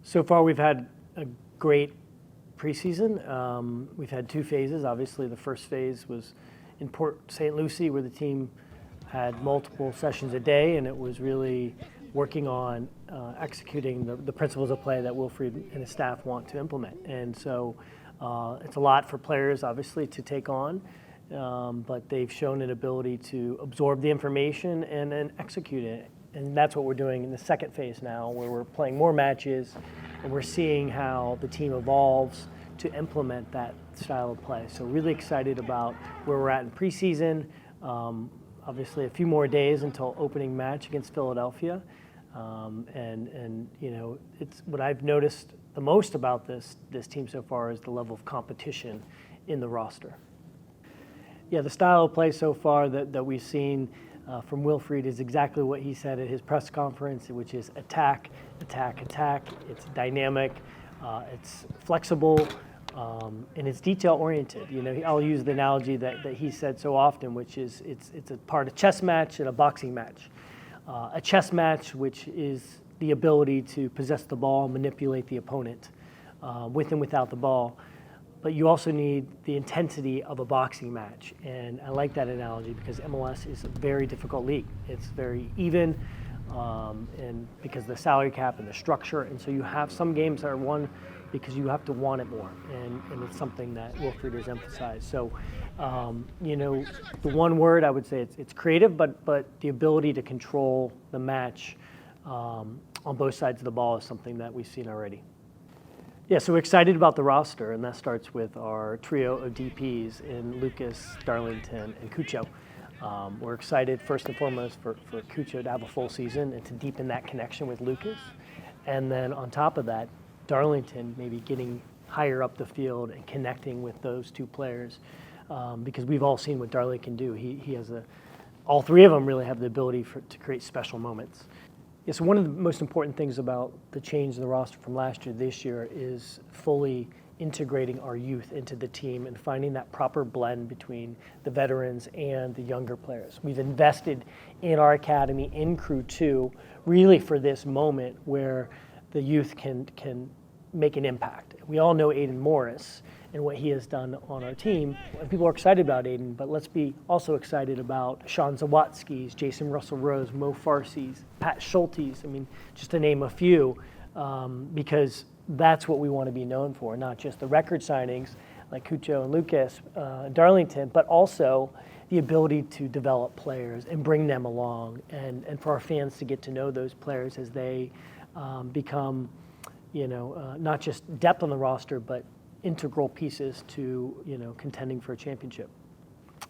So far, we've had a great preseason. We've had two phases. Obviously, the first phase was in Port St. Lucie, where the team had multiple sessions a day, and it was really working on executing the principles of play that Wilfried and his staff want to implement. And so it's a lot for players, obviously, to take on, but they've shown an ability to absorb the information and then execute it. And that's what we're doing in the second phase now, where we're playing more matches and we're seeing how the team evolves to implement that style of play. So really excited about where we're at in preseason. Obviously a few more days until opening match against Philadelphia. And you know, it's what I've noticed the most about this team so far is the level of competition in the roster. Yeah, the style of play so far that we've seen from Wilfried is exactly what he said at his press conference, which is attack, attack, attack. It's dynamic, it's flexible, and it's detail-oriented. You know, I'll use the analogy that he said so often, which is it's a part of a chess match and a boxing match. A chess match, which is the ability to possess the ball, manipulate the opponent with and without the ball. But you also need the intensity of a boxing match. And I like that analogy because MLS is a very difficult league. It's very even, and because of the salary cap and the structure. And so you have some games that are won because you have to want it more. And it's something that Wilfried has emphasized. So, you know, the one word I would say it's creative, but the ability to control the match on both sides of the ball is something that we've seen already. Yeah, so we're excited about the roster, and that starts with our trio of DPs in Lucas, Darlington, and Cucho. We're excited, first and foremost, for Cucho to have a full season and to deepen that connection with Lucas. And then on top of that, Darlington maybe getting higher up the field and connecting with those two players, because we've all seen what Darlington can do. He has all three of them really have the ability to create special moments. Yeah, so one of the most important things about the change in the roster from last year to this year is fully integrating our youth into the team and finding that proper blend between the veterans and the younger players. We've invested in our academy in Crew 2 really for this moment where the youth can make an impact. We all know Aiden Morris and what he has done on our team. People are excited about Aiden, but let's be also excited about Sean Zawadzki's, Jason Russell-Rose, Mo Farsi's, Pat Schulte's, I mean, just to name a few, because that's what we want to be known for, not just the record signings like Cucho and Lucas, Darlington, but also the ability to develop players and bring them along and for our fans to get to know those players as they become, you know, not just depth on the roster, but integral pieces to, you know, contending for a championship.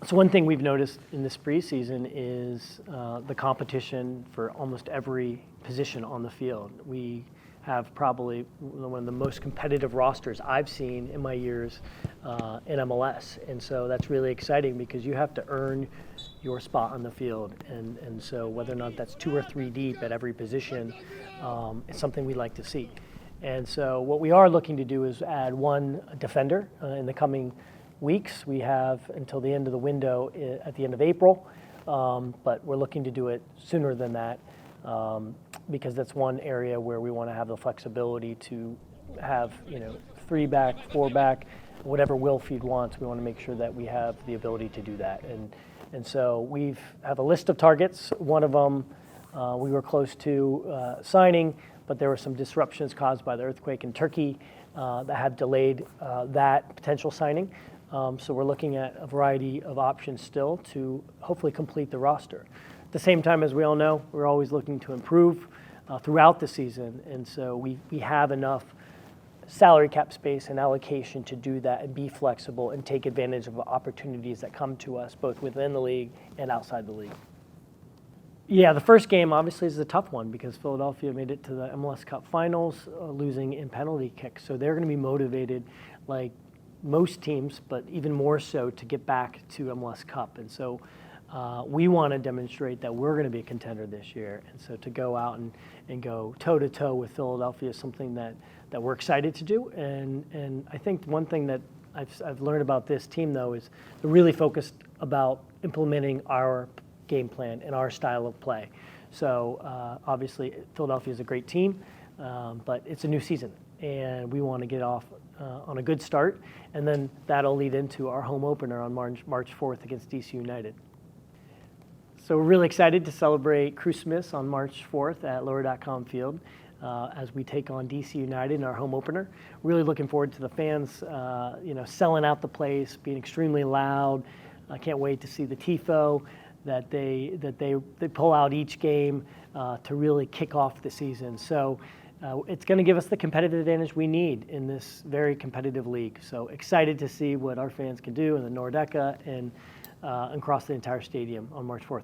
So one thing we've noticed in this preseason is the competition for almost every position on the field. We have probably one of the most competitive rosters I've seen in my years in MLS. And so that's really exciting because you have to earn your spot on the field. And so whether or not that's 2 or 3 deep at every position is something we like to see. And so what we are looking to do is add one defender in the coming weeks. We have until the end of the window at the end of April, but we're looking to do it sooner than that because that's one area where we want to have the flexibility to have, you know, 3 back, 4 back, whatever Wilfried wants. We want to make sure that we have the ability to do that. And so we have a list of targets. One of them we were close to signing, but there were some disruptions caused by the earthquake in Turkey that have delayed that potential signing. So we're looking at a variety of options still to hopefully complete the roster. At the same time, as we all know, we're always looking to improve throughout the season. And so we have enough salary cap space and allocation to do that and be flexible and take advantage of opportunities that come to us both within the league and outside the league. Yeah, the first game obviously is a tough one because Philadelphia made it to the MLS Cup Finals, losing in penalty kicks. So they're going to be motivated, like most teams, but even more so to get back to MLS Cup. And so we want to demonstrate that we're going to be a contender this year. And so to go out and go toe-to-toe with Philadelphia is something that we're excited to do. And I think one thing that I've learned about this team, though, is they're really focused about implementing our game plan and our style of play. So obviously Philadelphia is a great team. but it's a new season, and we want to get off on a good start, and then that'll lead into our home opener on March 4th against DC United. So we're really excited to celebrate Christmas on March 4th at Lower.com Field as we take on DC United in our home opener. Really looking forward to the fans, selling out the place, being extremely loud. I can't wait to see the tifo that they pull out each game to really kick off the season. So it's going to give us the competitive advantage we need in this very competitive league. So excited to see what our fans can do in the Nordeca and across the entire stadium on March 4th.